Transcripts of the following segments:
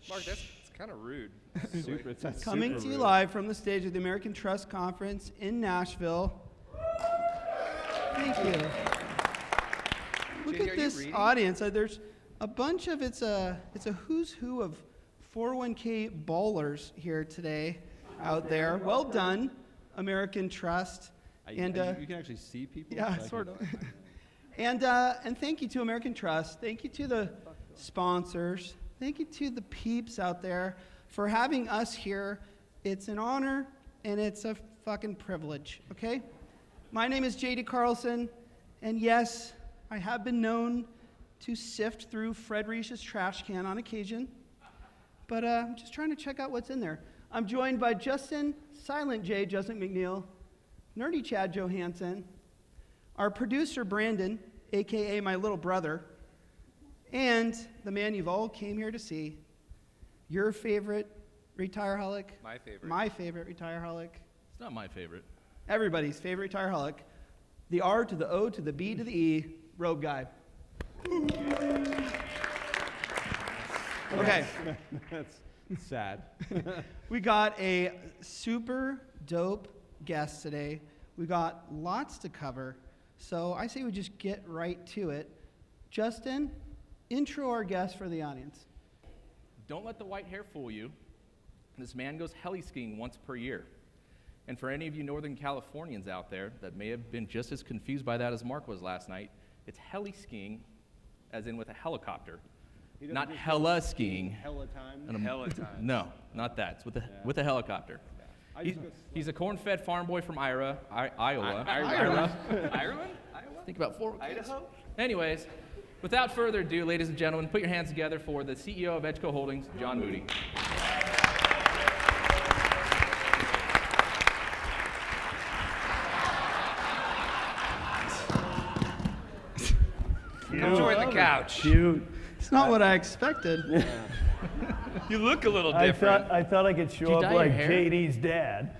Mark, that's kind of rude. Coming to you live from the stage of the American Trust Conference in Nashville. Thank you. Look at this audience. There's a bunch of it's a who's who of 401k ballers here today out there. Well done, American Trust. And you can actually see people. Yeah, sort of. And thank you to American Trust. Thank you to the sponsors. Thank you to the peeps out there for having us here. It's an honor and it's a fucking privilege. Okay. My name is J.D. Carlson, and yes, I have been known to sift through Fred Reese's trash can on occasion, but I'm just trying to check out what's in there. I'm joined by Justin McNeil, Nerdy Chad Johansson, our producer Brandon, a.k.a. my little brother, and the man you've all came here to see, your favorite retireholic. My favorite retireholic. It's not my favorite. Everybody's favorite retireholic. The R to the O to the B to the E, robe guy. Okay. That's sad. We got a super dope guest today. We got lots to cover, so I say we just get right to it. Justin, intro our guest for the audience. Don't let the white hair fool you. This man goes heli skiing once per year. And for any of you Northern Californians out there that may have been just as confused by that as Mark was last night, it's heli skiing, as in with a helicopter. Not hella skiing. Hella time. Hella time. No, not that. It's with a helicopter. He's a corn-fed farm boy from Iowa. Ireland? Think about 4 kids. Idaho? Anyways, without further ado, ladies and gentlemen, put your hands together for the CEO of Edgeco Holdings, John Moody. Come join the couch. Cute. It's not what I expected. You look a little different. I thought I could show up like JD's dad.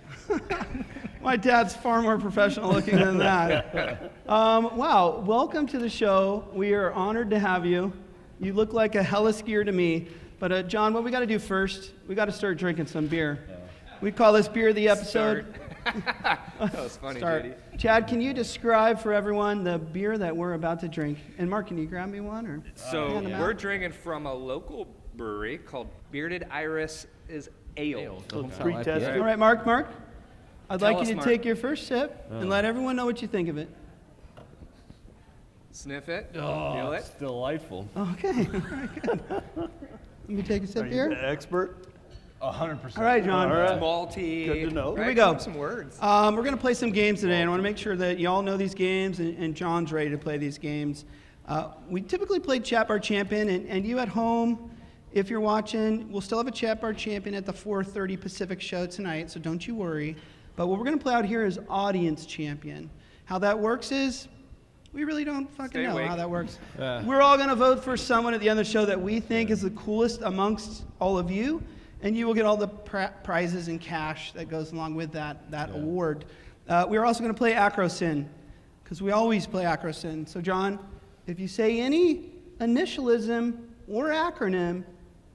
My dad's far more professional looking than that. Wow, welcome to the show. We are honored to have you. You look like a hella skier to me. But John, what we got to do first, we got to start drinking some beer. Yeah. We call this beer of the episode. That was funny, JD. Chad, can you describe for everyone the beer that we're about to drink? And Mark, can you grab me one? Or So we're drinking from a local brewery called Bearded Iris Ale. Pre-test. All right, Mark, I'd like you to Mark. take your first sip and let everyone know what you think of it. Sniff it. Oh, Feel it's it. delightful. Okay, all right, good. Let me take a sip Are you here. the expert? 100%. All right, John. All right. It's malty. Good to know. Here we go. Some words. We're going to play some games today, and I want to make sure that you all know these games, and John's ready to play these games. We typically play Chat Bar Champion, and you at home, if you're watching, we'll still have a Chat Bar Champion at the 4:30 Pacific show tonight, so don't you worry. But what we're going to play out here is Audience Champion. How that works is, we really don't fucking know how that works. We're all going to vote for someone at the end of the show that we think is the coolest amongst all of you, and you will get all the prizes and cash that goes along with that award. We're also going to play Acrosin, because we always play Acrosin. So, John, if you say any initialism or acronym,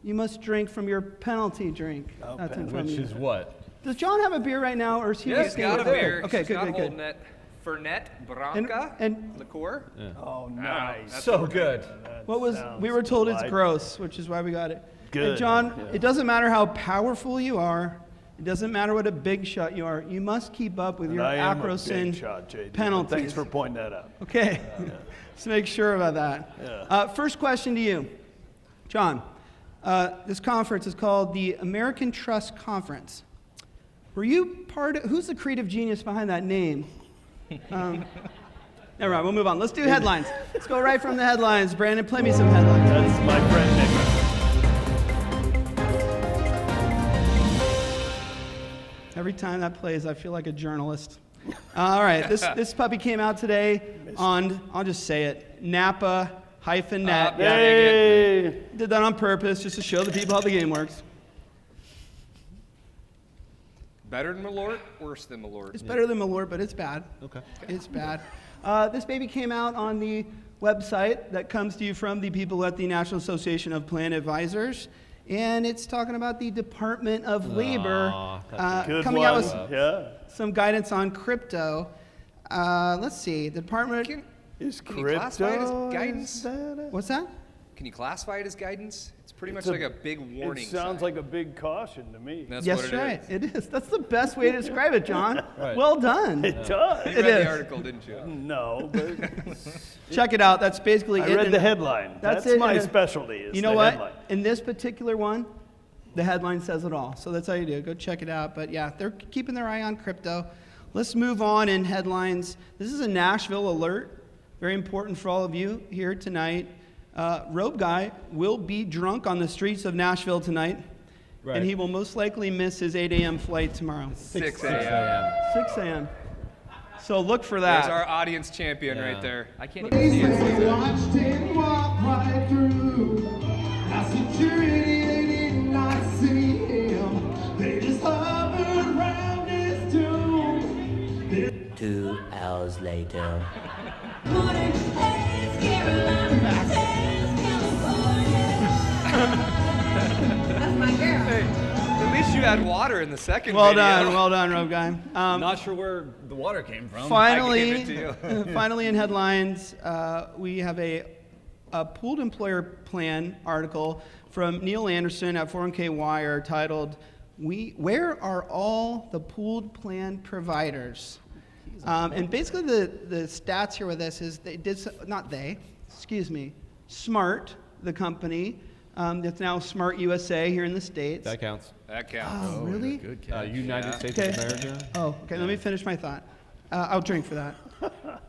you must drink from your penalty drink. Okay. That's in front Which of you. is what? Does John have a beer right now, or is he He's got a beer. Okay, She's got good. holding it. Fernet Branca And liqueur. Yeah. Oh, nice. So good. what was we were told it's gross, which is why we got it. Good. And John, it doesn't matter how powerful you are. It doesn't matter what a big shot you are. You must keep up with And your I am a Acrosin big shot, JD. penalties. Thanks for pointing that out. Okay, let's make sure about that. Yeah. First question to you, John. This conference is called the American Trust Conference. Were you part of, who's the creative genius behind that name? Never mind, we'll move on. Let's do headlines. Let's go right from the headlines. Brandon, play me some headlines. That's my friend Nick. Every time that plays, I feel like a journalist. All right, this puppy came out today on, I'll just say it, Napa-net. Hey! Did that on purpose, just to show the people how the game works. Better than Malort, worse than Malort. It's better than Malort, but it's bad. Okay. It's bad. This baby came out on the website that comes to you from the people at the National Association of Plan Advisors. And it's talking about the Department of Labor Good coming one. out with Yeah. some guidance on crypto. Let's see. The Department. Is Can you classify it as crypto? guidance? Is that a- What's that? Can you classify it as guidance? It's pretty much It's like a big warning It sounds sign. like a big caution to me. That's Yes, what it right. is. It is. That's the best way to describe it, John. Right. Well done. It does. You It read is. the article, didn't you? No, but Check it out. That's basically I it. read And the headline. That's That's it my in a- specialty. Is You know the what? Headline. In this particular one, the headline says it all. So that's how you do it. Go check it out. But yeah, they're keeping their eye on crypto. Let's move on in headlines. This is a Nashville alert. Very important for all of you here tonight. Robe Guy will be drunk on the streets of Nashville tonight. Right. And he will most likely miss his 8 a.m. flight tomorrow. 6 a.m. 6 a.m. So look for There's that. our audience champion Yeah. right there. I can't even see it. Watched him walk right through. Now security, they did not see him. They just hovered around his tomb. 2 hours later. That's my girl. At least you had water in the second Well video. done, Robe Guy. Not sure where the water came from. Finally, I gave it to finally in headlines, we have a pooled employer plan article from Neil Anderson at 401k Wire titled, Where Are All the Pooled Plan Providers? And basically the stats here with this is they did, Smart, the company, that's now Smart USA here in the States. That counts. That counts. Oh, really? Good catch. United Yeah. States Okay. of America. Oh, okay. Let me finish my thought. I'll drink for that.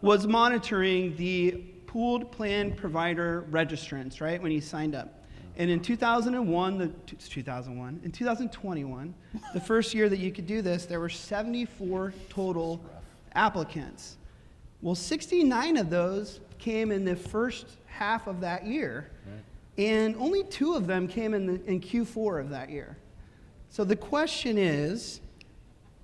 Was monitoring the pooled plan provider registrants, right, when he signed up. And in 2021, in 2021, the first year that you could do this, there were 74 total applicants. Well, 69 of those came in the first half of that year, and only 2 of them came in Q4 of that year. So the question is,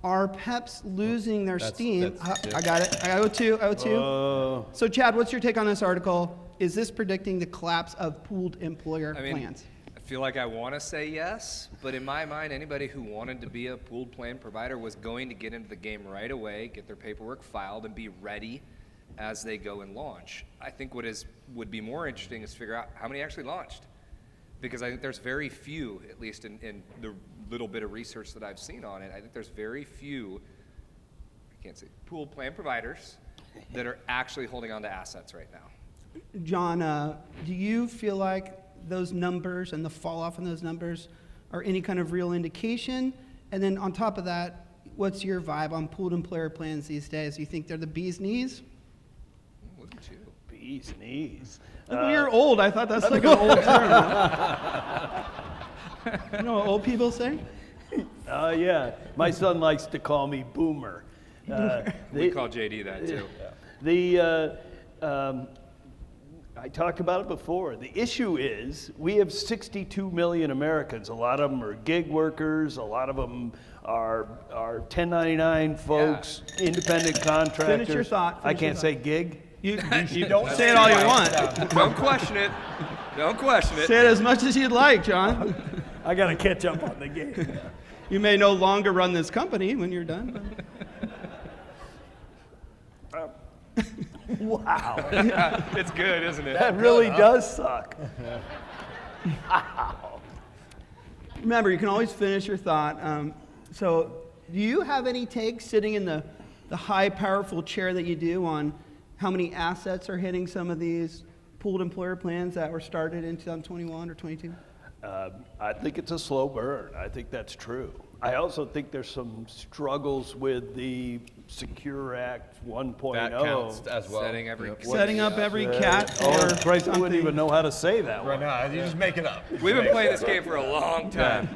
are PEPs losing their steam? I got it. I owe 2. So Chad, what's your take on this article? Is this predicting the collapse of pooled employer plans? I feel like I want to say yes, but in my mind, anybody who wanted to be a pooled plan provider was going to get into the game right away, get their paperwork filed, and be ready as they go and launch. I think would be more interesting is to figure out how many actually launched, because I think there's very few, at least in the little bit of research that I've seen on it, I think there's very few, I can't say, pooled plan providers that are actually holding on to assets right now. John, do you feel like those numbers and the fall off in those numbers are any kind of real indication? And then on top of that, what's your vibe on pooled employer plans these days? Do you think they're the bee's knees? Look at you. Bees knees. When you're old, I thought that's like an old term. You know what old people say? Yeah. My son likes to call me Boomer. We call JD that too. I talked about it before. The issue is we have 62 million Americans. A lot of them are gig workers. A lot of them are 1099 folks, independent contractors. Finish your thought. I Finish your can't say gig. You don't say it all you want. Don't question it. Don't question it. Say it as much as you'd like, John. I got to catch up on the game. You may no longer run this company when you're done. Wow. It's good, isn't it? That really does suck. Remember, you can always finish your thought. So, do you have any takes sitting in the high, powerful chair that you do on how many assets are hitting some of these pooled employer plans that were started in 2021 or 22? I think it's a slow burn. I think that's true. I also think there's some struggles with the Secure Act 1.0. That counts as well. Setting up every cat Oh, or Christ, I wouldn't something. even know how to say that one. Right now, you just make it up. We've been playing this game for a long time.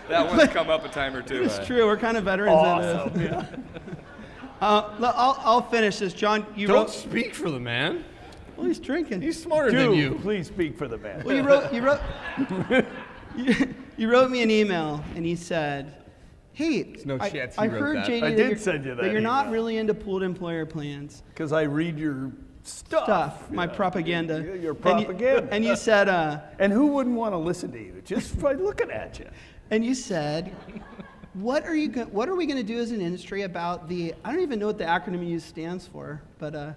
That one's come up a time or two. It's true. We're kind of veterans at this. Awesome. I'll finish this. John, you Don't wrote. speak for the man. Well, he's drinking. He's smarter than Dude, you. please speak for the man. Well, you wrote me an email, and he said, "Hey, no I, chance he I wrote heard that. JD I that did you're, send you that that you're not email. really into pooled employer plans." Because I read your stuff. my Yeah. propaganda. Your And propaganda. And you said, And who wouldn't want to listen to you just by looking at you? what are we going to do as an industry about I don't even know what the acronym you use stands for, but the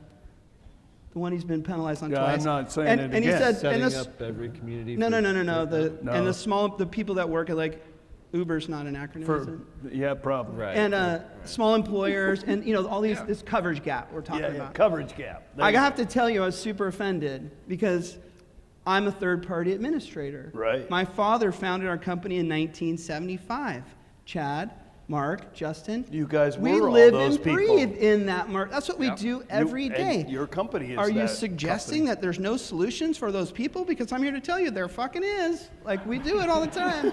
one he's been penalized on Yeah, twice. I'm not saying it and he again. said, Setting and this, up every community. no. No. And the people that work at like Uber's not an acronym, is it? Yeah, probably. Right. And small employers, and all these this coverage gap we're talking Yeah, about. coverage gap. There I you have go. to tell you, I was super offended because I'm a third-party administrator. Right. My father founded our company in 1975. Chad, Mark, Justin. You guys we were all live those and people. breathe in that, Mark. That's what we Yep. do every And day. your company is Are you that suggesting company. that there's no solutions for those people? Because I'm here to tell you there fucking is. Like, we do it all the time.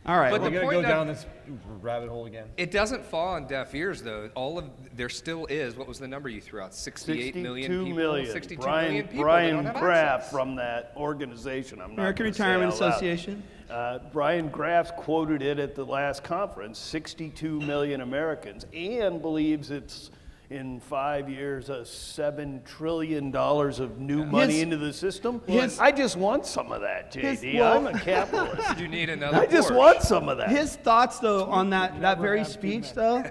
All right. But We're the gonna point go that- down this rabbit hole again. It doesn't fall on deaf ears, though. There still is. What was the number you threw out? 68 million 62 people. million. 62 Brian, million people that Brian don't have Graff access. from that organization. I'm not American gonna say Retirement out loud. Association. Brian Graff quoted it at the last conference, 62 million Americans, and believes it's in 5 years $7 trillion of new money His- into the system. his- I just want some of that, JD. well- I'm a capitalist. You need another I just Porsche. want some of that. His thoughts, though, on that very speech, though,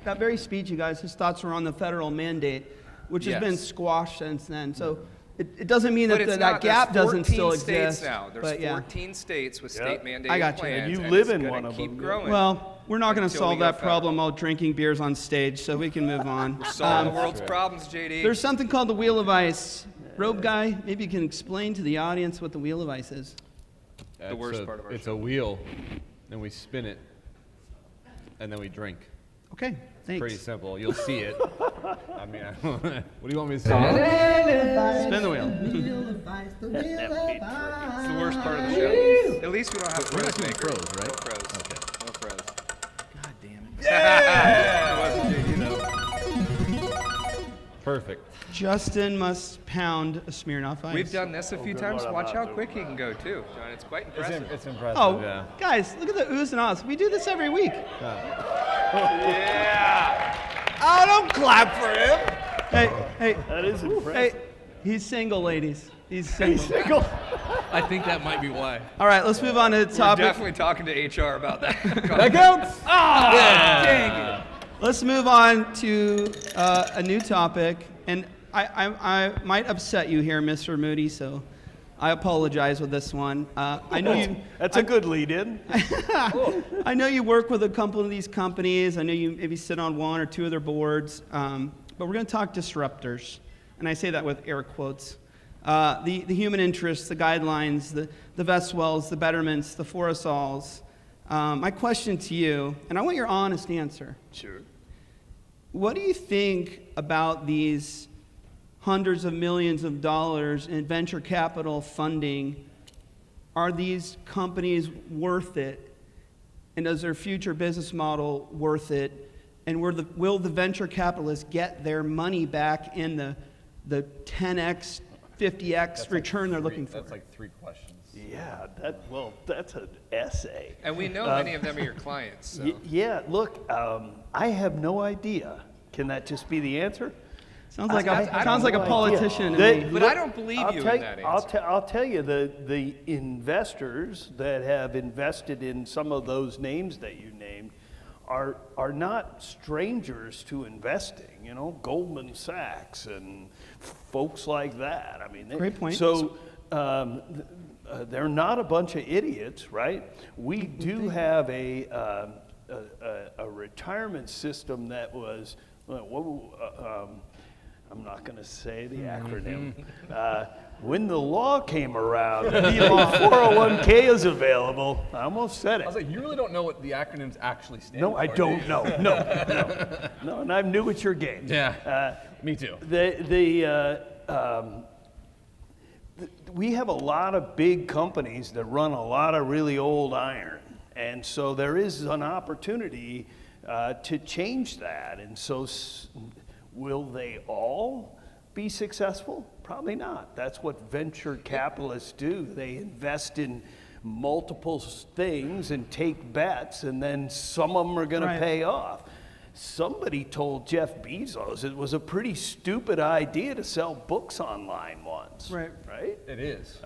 that very speech, you guys, his thoughts were on the federal mandate, which has Yes. been squashed since then. So it doesn't mean But that it's that not. gap There's doesn't 14 still states exist. now. There's but yeah. 14 states with Yeah. state mandated I got you. plans. And you and live it's in gonna one of keep them. growing. Well, we're not going to Until we solve go that federal. problem while drinking beers on stage, so we can move on. Solve the world's problems, JD. There's something called the Wheel of Ice. Robe guy, maybe you can explain to the audience what the Wheel of Ice is. That's worst part of our It's show. a wheel, and we spin it, and then we drink. Okay, thanks. Pretty simple. You'll see it. I mean, what do you want me to say? Spin the wheel. It's the worst part of the show. At least we don't have We're not pros doing makers. pros, right? No pros. Okay. No pros. God damn it. It wasn't JD, though. Perfect. Justin must pound a Smirnoff Ice. We've done this a few times. Lord, I'm Watch not how doing quick he can go, too. John, it's quite It's, impressive. it's impressive, Oh, yeah. guys, look at the oohs and ahs. We do this every week. Oh, don't clap for him. Hey, That is hey, impressive. he's single, ladies. He's single. Single. I think that might be why. All right, let's move on to the We're topic. definitely talking to HR about that. That counts! Dang it. Let's move on to a new topic, and I might upset you here, Mr. Moody, so I apologize with this one. I know you. That's a good lead-in. I know you work with a couple of these companies. I know you maybe sit on one or two of their boards, but we're going to talk disruptors, and I say that with air quotes. The human interests, the guidelines, the Vestwells, the Betterments, the Foresalls. My question to you, and I want your honest answer. Sure. What do you think about these hundreds of millions of dollars in venture capital funding? Are these companies worth it? And is their future business model worth it? And will the venture capitalists get their money back in the 10x, 50x return they're looking for? That's like 3 questions. Yeah, that's an essay. And we know many of them are your clients. So. Yeah, look, I have no idea. Can that just be the answer? Sounds like I a have sounds like a no politician idea. to me. But I don't believe you in that answer. I'll tell you, the investors that have invested in some of those names that you named are not strangers to investing. You know, Goldman Sachs and folks like that. I mean, Great point. So they're not a bunch of idiots, right? We do have a retirement system that was. I'm not going to say the acronym. When the law came around, 401k is available. I almost said I was it. like, you really don't know what the acronyms actually stand No, for. I don't know. No, and I'm new at your game. Yeah, me too. We have a lot of big companies that run a lot of really old iron. And so there is an opportunity to change that. And so will they all be successful? Probably not. That's what venture capitalists do. They invest in multiple things and take bets, and then some of them are going Right. to pay off. somebody told Jeff Bezos it was a pretty stupid idea to sell books online once. Right. Right? It is.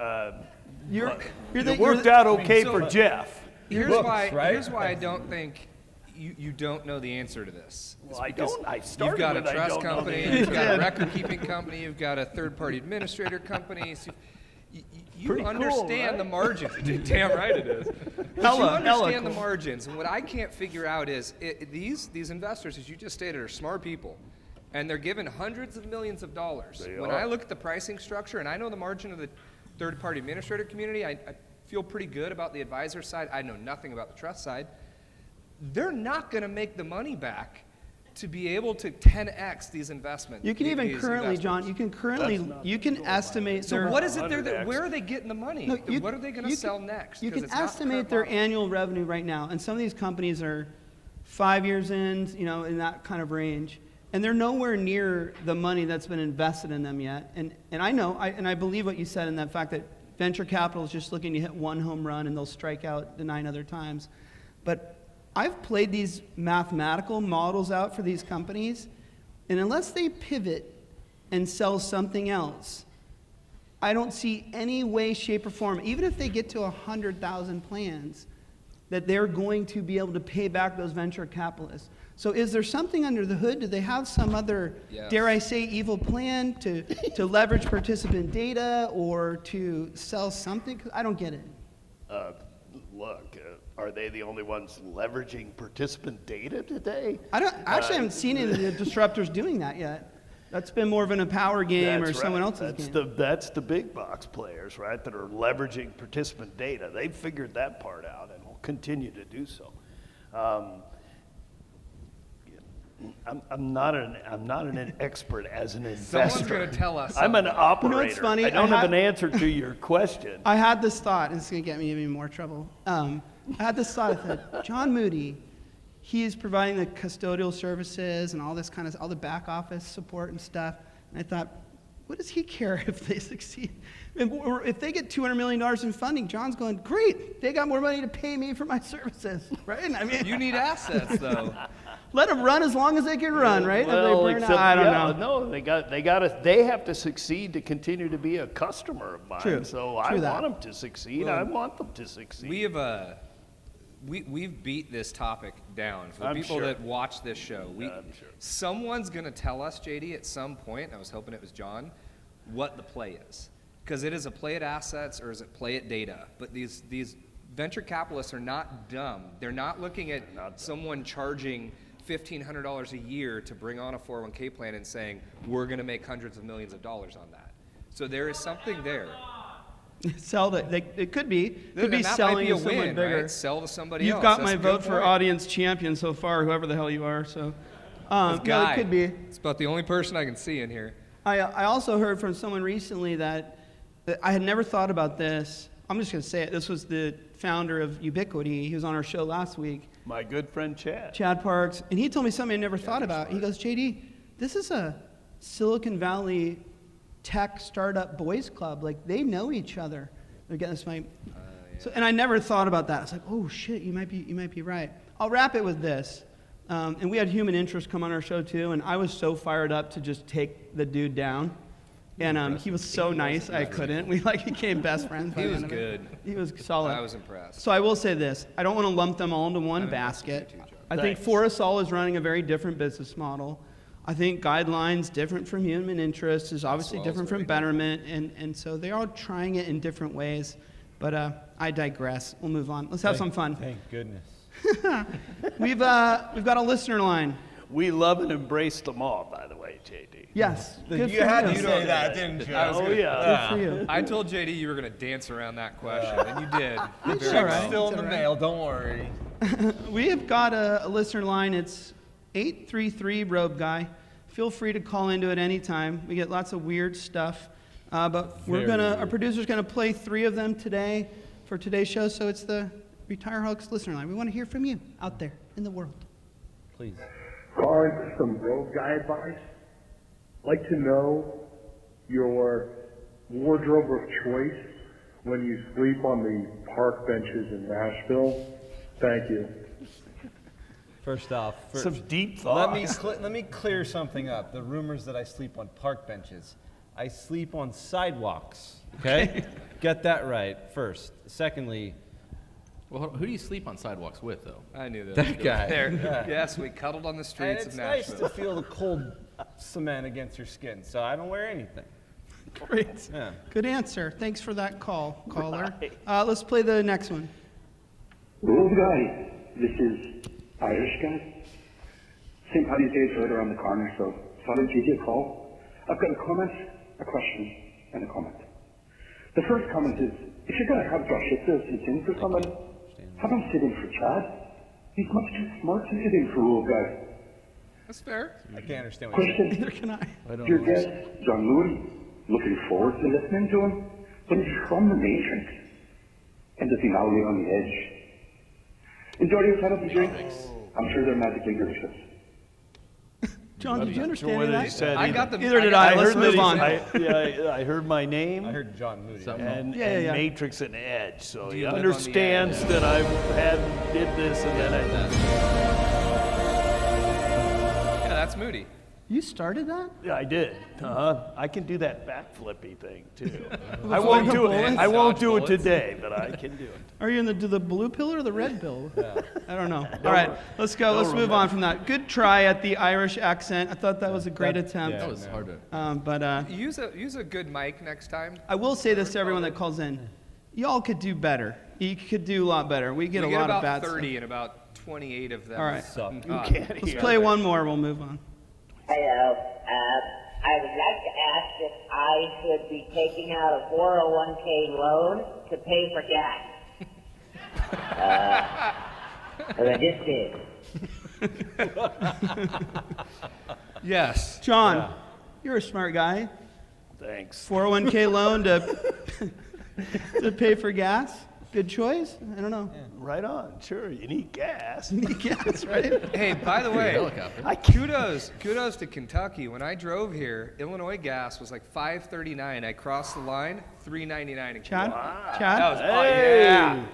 It worked out okay for Jeff. Here's Books, why. right? Here's why I don't think you don't know the answer to this. Well, I because don't. I You've started got a with I trust don't know the company, answer. you've got a record-keeping company, you've got a third-party administrator company. So you Pretty cool, understand right? the margins. Damn right it is. But you understand the margins, and what I can't figure out is these investors, as you just stated, are smart people, and they're given hundreds of millions of dollars. When I look at the pricing structure, and I know the margin of the third-party administrator community, I feel pretty good about the advisor side. I know nothing about the trust side. They're not going to make the money back to be able to 10x these investments. You can even currently, John, you can estimate So their, what is it there? Where are they getting the money? No, What are they going to sell next? You 'Cause can it's not the estimate current their model. annual revenue right now, and some of these companies are 5 years in, in that kind of range, and they're nowhere near the money that's been invested in them yet. And I know, and I believe what you said in that fact that venture capital is just looking to hit one home run and they'll strike out the 9 other times. But I've played these mathematical models out for these companies, and unless they pivot and sell something else, I don't see any way, shape, or form, even if they get to 100,000 plans, that they're going to be able to pay back those venture capitalists. So is there something under the hood? Do they have some other, Yes. dare I say, evil plan to leverage participant data or to sell something? 'Cause I don't get it. Look, are they the only ones leveraging participant data today? I haven't seen any of the disruptors doing that yet. That's been more of an Empower game or That's someone right. else's game. That's the big box players, right, that are leveraging participant data. They've figured that part out and will continue to do so. I'm not an expert as an investor. Someone's going to tell us. I'm an operator. You know what's funny? I don't I have an had- answer to your question. I had this thought, and it's going to get me in even more trouble. I had this thought that John Moody, he is providing the custodial services and all this kind of, all the back office support and stuff. And I thought, what does he care if they succeed? Or if they get $200 million in funding, John's going, great, they got more money to pay me for my services, right? I mean, You need assets, though. let them run as long as they can run, right? If Well, they burn except, out, I don't yeah, know. no, they have to succeed to continue to be a customer of mine. True. So I True that. want them to succeed. Well, I want them to succeed. We have we've beat this topic down for the I'm people sure. that watch this show. I'm sure. Someone's going to tell us, JD, at some point, I was hoping it was John, what the play is. Because it is a play at assets or is it play at data? But these venture capitalists are not dumb. They're not looking at someone charging $1,500 a year to bring on a 401k plan and saying, we're going to make hundreds of millions of dollars on that. So there is something there. Sell that. It could be. And that selling might be a to someone win, bigger. right? Sell to somebody You've else. got That's my a good vote for point. audience champion so far, whoever the hell you are. So, This no, guy. it could be. It's about the only person I can see in here. I also heard from someone recently that I had never thought about this. I'm just going to say it. This was the founder of Ubiquity. He was on our show last week, My good friend Chad. Chad Parks, and he told me something I never thought about. He goes, JD, this is a Silicon Valley tech startup boys club. Like, they know each other. They're getting this mic. So, and I never thought about that. I was like, oh shit, you might be right. I'll wrap it with this. And we had Human Interest come on our show too, and I was so fired up to just take the dude down. And he was so nice, I couldn't. We became best friends. by He the was end of it. good. He was solid. I was impressed. So I will say this: I don't want to lump them all into one I'm basket. impressed with you too, John. I think Thanks. Forrestal is running a very different business model. I think Guidelines, different from Human Interest, is obviously Forrestal is different from very Betterment, and so they're all trying it in different ways. But I digress. We'll move on. Let's have some fun. Thank goodness. We've got a listener line. We love and embrace them all, by the way, JD. Yes. Good You for had you. to say that, didn't you? Oh, yeah. Good for you. I told JD you were going to dance around that question, and you did. It's Very all well. right. Still in It's the all right. mail, don't worry. We have got a listener line. It's 833 Robe Guy. Feel free to call into it anytime. We get lots of weird stuff. But our producer's gonna play 3 of them today for today's show. So it's the Retireholics listener line. We want to hear from you out there in the world. Please. Calling for some road guy advice. Like to know your wardrobe of choice when you sleep on the park benches in Nashville. Thank you. First off, Some deep let thoughts. me clear something up. The rumors that I sleep on park benches. I sleep on sidewalks. Okay? Get that right first. Secondly, Well, who do you sleep on sidewalks with, though? I knew that. that guy. There. Yeah. Yes, we cuddled on the And streets it's of nice Nashville. to feel the cold cement against your skin, so I don't wear anything. Great. Yeah. Good answer. Thanks for that caller. Right. Let's play the next one. Hello, guys. This is Irish guy. St. Paddy's Day is right around the corner, so thought I'd give you a call. I've got a comment, a question, and a comment. The first comment is, if you're going to have Josh Hitler sit in for somebody, have him sit in for Chad. He's much too smart to sit in for Rule Guy. That's fair. I can't understand what you're saying. Question, Neither can I. your guest, John Moody, looking forward to listening to him, but he's from the Matrix. And does he now live on the edge? Enjoy your set of the drinks. I'm sure they're magically delicious. John, did you understand What that? he said. I got the. Neither did got I. the- Let's heard move that on. I heard my name. I heard John Moody. Something and, Yeah, and yeah. Matrix and Edge, so Do he you live on the understands edge? that I've did this and then Yeah, that's Moody. You started that? I did. I can do that backflippy thing too. I Before won't the do it. bullets? I won't Dodge do it bullets. today, but I can do it. Are you in the blue pill or the red pill? I don't know. All right, let's go. Let's move on from that. Good try at the Irish accent. I thought that was a great attempt. That was hard to. But Use a good mic next time. I will say this to everyone that calls in. Y'all could do better. You could do a lot better. We get We a get lot about of bad 30 stuff. and about 28 of them. All right. Suck. You can't Let's hear. play one more. We'll move on. Hello. I would like to ask if I should be taking out a 401k loan to pay for gas. Well, I just did. Yes. John, you're a smart guy. Thanks. 401k loan to pay for gas. Good choice. I don't know. Right on. Sure, you need gas. Gas, right? Hey, by the way, Helicopter. kudos to Kentucky. When I drove here, Illinois gas was like $5.39. I crossed the line, $3.99 a Chad? gallon. Chad? That was Hey. yeah.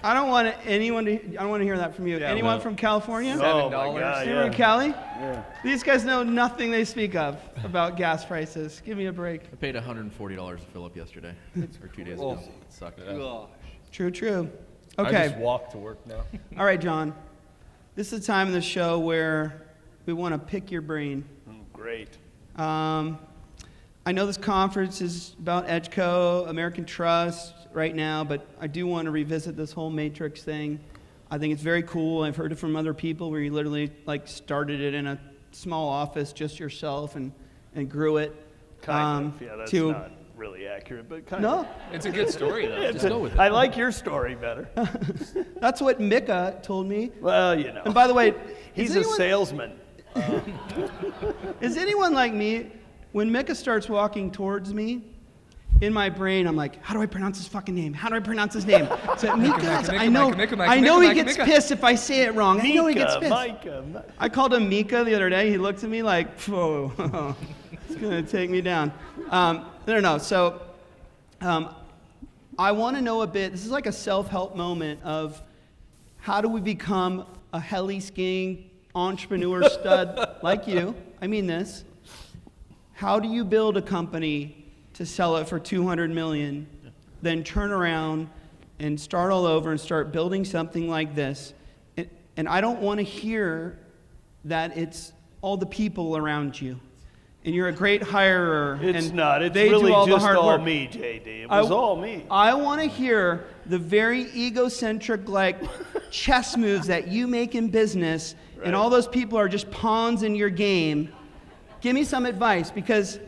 I don't want anyone to. I don't want to hear that from you. Yeah, anyone no. from California? Oh my $7. God, Anyone in yeah. Cali? Yeah. These guys know nothing they speak of about gas prices. Give me a break. I paid $140 to fill up yesterday, or 2 days ago. It sucked. Gosh. True. I Okay. just walk to work now. All right, John. This is the time in the show where we want to pick your brain. Great. I know this conference is about EdgeCo, American Trust right now, but I do want to revisit this whole Matrix thing. I think it's very cool. I've heard it from other people where you literally like started it in a small office, just yourself, and grew it. Kind of. Yeah, that's to- not really accurate, but kind No, of. It's a good story, though. Just go with it. I like your story better. that's what Mika told me. Well, you know. And by the way, He's is a anyone- salesman. Is anyone like me? When Mika starts walking towards me, in my brain, I'm like, how do I pronounce his fucking name? How do I pronounce his name? So Mika, I know, I know he gets pissed if I say it wrong. I know he gets pissed. Micah. I called him Mika the other day. He looked at me like, whoa, it's gonna take me down. No. So, I want to know a bit. This is like a self-help moment of how do we become a heli skiing entrepreneur stud like you? I mean this. How do you build a company to sell it for $200 million, then turn around and start all over and start building something like this? And I don't want to hear that it's all the people around you, and you're a great hirer. It's and not. It's they really do all the just hard all work. me, JD. It was all me. I want to hear the very egocentric, like chess moves that you make in business, and all those people are just pawns in your game. Give me some advice, because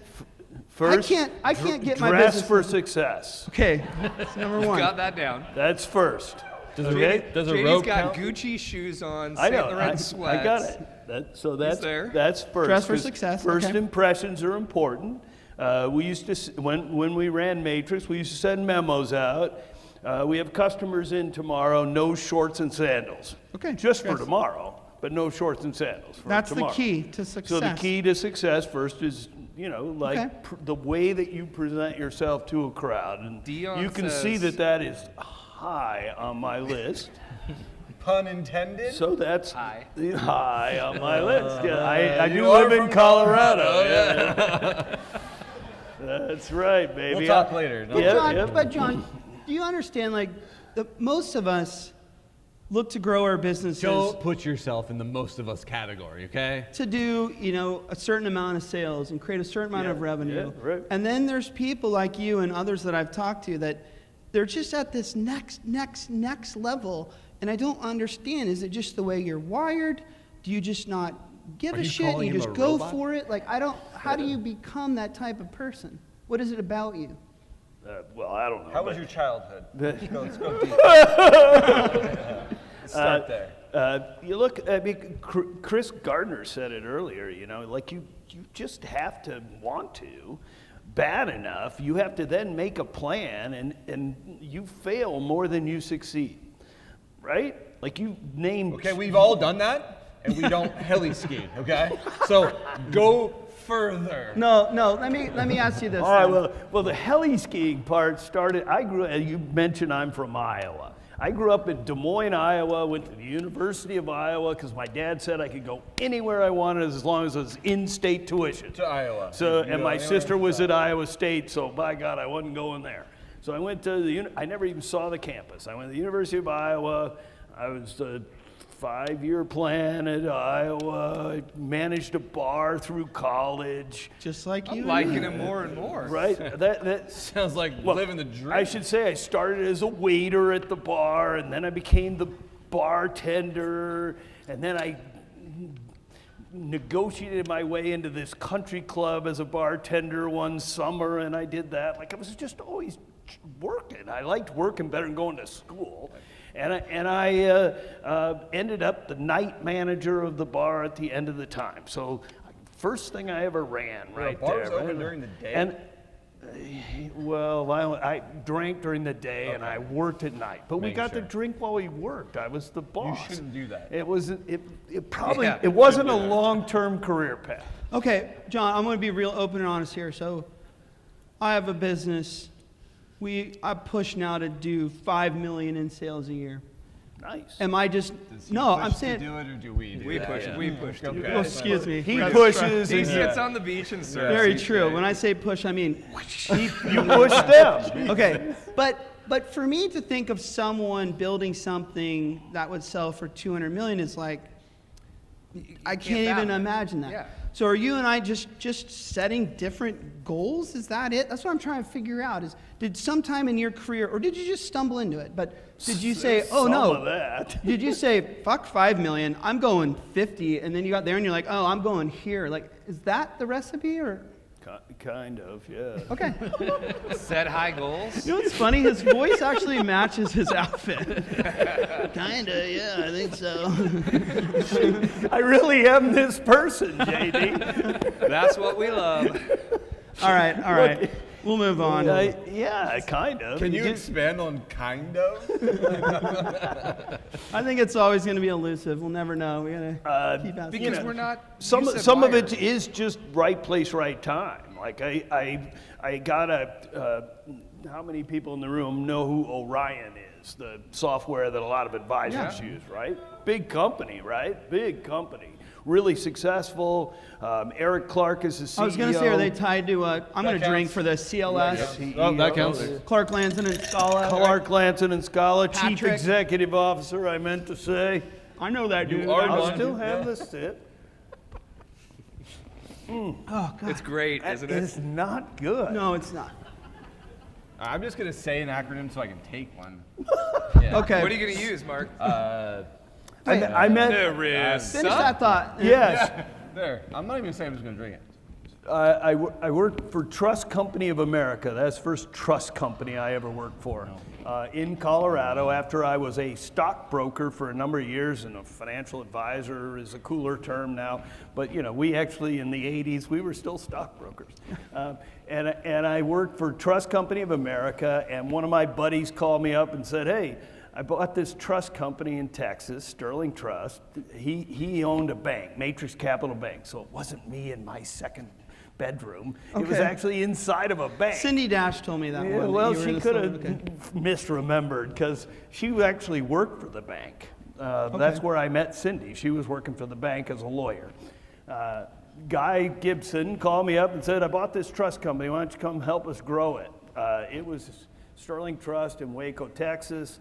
First, I can't get my dress business. for success. Okay, that's number one. Got that down. That's first. Does Okay? a JD's rope got count? Gucci shoes on, I Saint know. Laurent sweats. I got it. That's there. that's first. Dress for 'cause success, First okay. impressions are important. We used to when we ran Matrix, we used to send memos out. We have customers in tomorrow. No shorts and sandals. Okay, Just for yes. tomorrow, but no shorts and sandals for That's tomorrow. the key to success. So the key to success first is, like Okay. the way that you present yourself to a crowd, and Dion you can see says- that is high on my list. Pun intended. So that's High. high on my list. Yeah, I you do are live in from Colorado. Yeah. That's right, baby. We'll talk later. But No. John, Yep. but John, do you understand? Like, most of us look to grow our businesses Don't put yourself in the most of us category, okay? to do, a certain amount of sales and create a certain amount of revenue. yeah, right. And then there's people like you and others that I've talked to that they're just at this next level. And I don't understand. Is it just the way you're wired? Do you just not give Are a you shit and calling you him just a go robot? for it? Like, how do you become that type of person? What is it about you? Well, I don't know. How but- was your childhood? Let's go deep. Let's start there. You look, I mean, Chris Gardner said it earlier, like you just have to want to bad enough. You have to then make a plan and you fail more than you succeed, right? Like you named. Okay, we've all done that, and we don't heli ski, okay? So go further. No. Let me ask you this. All right, then. well, the heli skiing part started, you mentioned I'm from Iowa. I grew up in Des Moines, Iowa, went to the University of Iowa because my dad said I could go anywhere I wanted as long as it was in-state tuition. To Iowa. So, You and go my anywhere? sister was at Iowa State, so by God, I wasn't going there. So I went to I never even saw the campus. I went to the University of Iowa. I was the 5-year plan at Iowa. I managed a bar through college. Just like you. I'm liking him more and more. Right? That Sounds like well, living the dream. I should say I started as a waiter at the bar, and then I became the bartender, and then I negotiated my way into this country club as a bartender one summer, and I did that. Like I was just always working. I liked working better than going to school. And I ended up the night manager of the bar at the end of the time. So first thing I ever ran right bar there. was open right? during the day? And well, I drank during the day and I worked at night. But we Make got sure. to drink while we worked. I was the boss. You shouldn't do that. It was it probably Yeah, it wasn't a long-term career path. Okay, John, I'm going to be real open and honest here. So, I have a business. I push now to do $5 million in sales a year. Nice. Am I just? Does he No, push I'm to saying. do it, or do we do We that? push. Yeah. We push. Okay. Well, excuse me. He That's pushes He and sits on the beach and surfs. Very each true. day. When I say push, I mean. you push them. Okay, but for me to think of someone building something that would sell for $200 million is like, I can't even fathom it. imagine that. Yeah. So are you and I just setting different goals? Is that it? That's what I'm trying to figure out. Did sometime in your career, or did you just stumble into it? But did you say, oh Some no? of that. Did you say, fuck 5 million, I'm going 50, and then you got there and you're like, oh, I'm going here. Like, is that the recipe or? Kind of, yeah. Okay. Set high goals. You know what's funny? His voice actually matches his outfit. Kinda, yeah, I think so. I really am this person, JD. That's what we love. All right. We'll move on. Yeah, kind of. Can you expand on kind of? I think it's always going to be elusive. We'll never know. We gotta keep asking. Because we're not. Some you said of wired. it is just right place, right time. Like I got how many people in the room know who Orion is? The software that a lot of advisors use, right? Big company, right? Big company. Really successful. Eric Clark is the CEO. I was going to say, are they tied to I'm going to counts. drink for the CLS? Oh, that counts. Clark Lanson and Scala. Clark Lanson and Scala, Chief Patrick. Executive Officer, I meant to say. I know that dude. are I'll one. still have the sit. Oh, God. It's great, isn't it? It's not good. No, it's not. I'm just gonna say an acronym so I can take one. Okay. What are you gonna use, Mark? I meant. There is. Finish that thought. Yes. There. I'm not even saying I'm just gonna drink it. I worked for Trust Company of America. That's the first trust company I ever worked for in Colorado after I was a stockbroker for a number of years, and a financial advisor is a cooler term now. But, we actually, in the 80s, we were still stockbrokers. And I worked for Trust Company of America, and one of my buddies called me up and said, hey, I bought this trust company in Texas, Sterling Trust. He owned a bank, Matrix Capital Bank, so it wasn't me in my second bedroom. It was Okay. actually inside of a bank. Cindy Dash told me that Yeah, one. well, You were she in the could store. have Okay. misremembered because she actually worked for the bank. That's where I met Cindy. She was working for the bank as a lawyer. Guy Gibson called me up and said, I bought this trust company. Why don't you come help us grow it? It was Sterling Trust in Waco, Texas.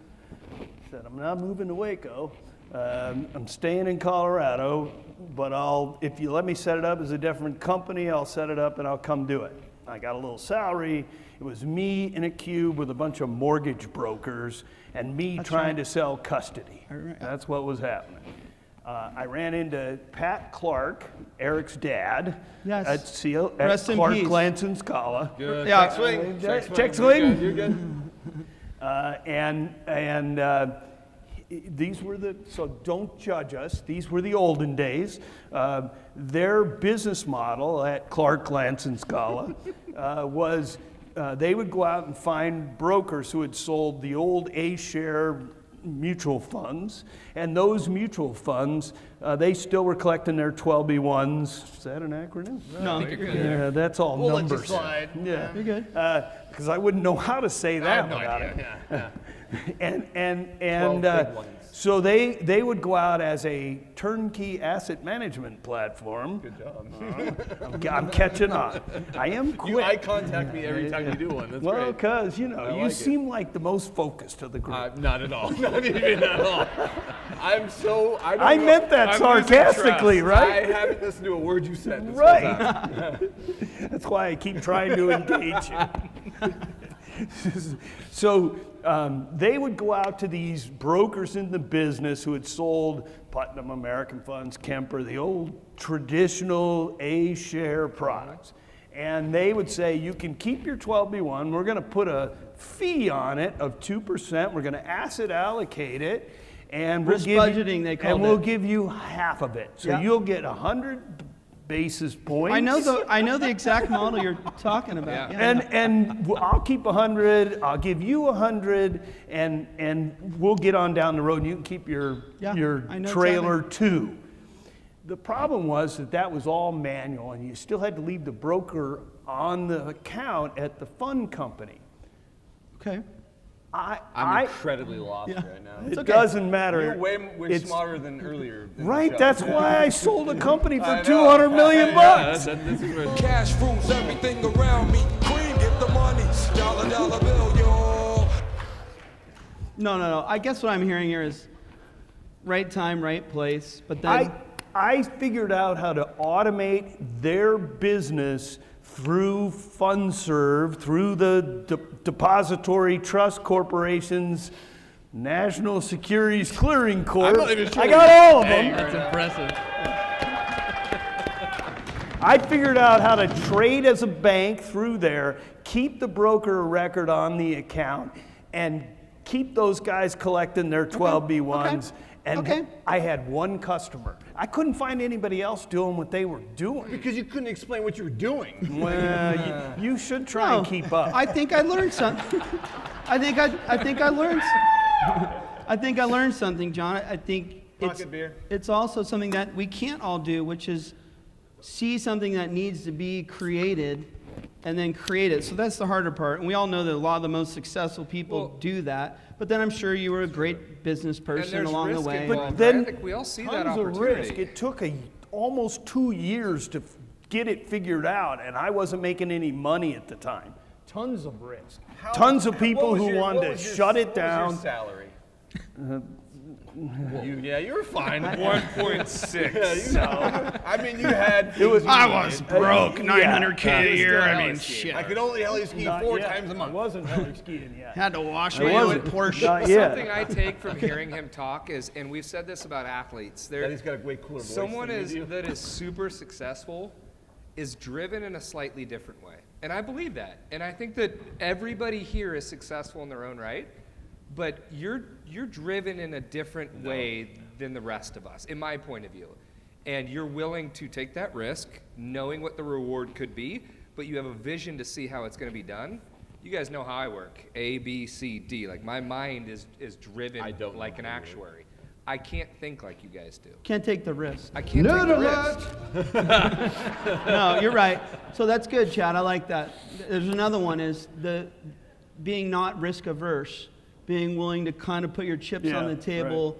I said, I'm not moving to Waco. I'm staying in Colorado, but if you let me set it up as a different company, I'll set it up and I'll come do it. I got a little salary. It was me in a cube with a bunch of mortgage brokers and me trying to sell custody. That's what was happening. I ran into Pat Clark, Eric's dad, at Rest in Clark peace. Glanson Scala. Good. Yeah. Check swing. You're good. These were so don't judge us. These were the olden days. Their business model at Clark Glanson Scala was they would go out and find brokers who had sold the old A-share mutual funds, and those mutual funds, they still were collecting their 12B1s. Is that an acronym? No, you're good. Yeah, that's all We'll let you numbers. slide. Yeah, you're good. because I wouldn't know how to say I that have no without idea. it. And 12 big ones. so they would go out as a turnkey asset management platform. Good job. I'm catching on. I am quick. You eye contact me every time you do one. That's Well, great. because, you I you like it. seem like the most focused of the group. Not at all. Not even at all. I'm so. I, don't I know- meant that I'm losing sarcastically, trust. right? I haven't listened to a word you said. This whole Right. time. That's why I keep trying to engage you. So they would go out to these brokers in the business who had sold Putnam American Funds, Kemper, the old traditional A-share products. And they would say, you can keep your 12B1. We're going to put a fee on it of 2%. We're going to asset allocate it. And Risk budgeting, they called and we'll it. give you half of it. So Yeah. you'll get 100 basis points. I know the exact model you're talking about. Yeah. And I'll keep 100. I'll give you 100, and we'll get on down the road. And you can keep your I know trailer too. The problem was that was all manual, and you still had to leave the broker on the account at the fund company. Okay. I'm incredibly lost right now. It doesn't matter. You're way It's- smarter than earlier. in the Right. show. That's why I sold a company I for know. $200 million Yeah, bucks. this is where- Cash rules everything around me. Cream, get the money. Dollar bill, y'all. No. I guess what I'm hearing here is right time, right place. But then I figured out how to automate their business through FundServe, through the Depository Trust Corporation's National Securities Clearing Corp. I'm not even sure I got all of them. That's impressive. I figured out how to trade as a bank through there, keep the broker record on the account, and keep those guys collecting their 12B1s. And Okay. I had one customer. I couldn't find anybody else doing what they were doing. Because you couldn't explain what you were doing. Well, you should try and keep up. I think I learned something. I think I learned. I think I learned something, John. I think Pocket beer. it's also something that we can't all do, which is see something that needs to be created and then create it. So that's the harder part. And we all know that a lot of the most successful people do that. But then I'm sure you were a great business And person there's along the risk way. involved. Then I think we all see that tons of opportunity. risk. It took almost 2 years to get it figured out, and I wasn't making any money at the time. Tons of risk. Tons of people What was who your- wanted what to was your- shut it what was down. your salary? You were fine. 1.6. Yeah, you know. I mean, you had. I was broke, yeah. $900K a year. I mean, shit. I could only heli ski Not 4 yet. times a I month. wasn't heli skiing yet. Had to wash I me wasn't. with Porsche. Not yet. Something I take from hearing him talk is, and we've said this about athletes, That he's got a way cooler voice someone than is you do. that is super successful is driven in a slightly different way. And I believe that. And I think that everybody here is successful in their own right, but you're driven in a different way than the rest of us, in my point of view. And you're willing to take that risk, knowing what the reward could be, but you have a vision to see how it's going to be done. You guys know how I work. A, B, C, D. Like, my mind is driven I don't know like an how you work. actuary. I can't think like you guys do. Can't take the risk. I can't take the risk. No, you're right. So that's good, Chad. I like that. There's another one is the being not risk averse, being willing to kind of put your chips on Yeah, the table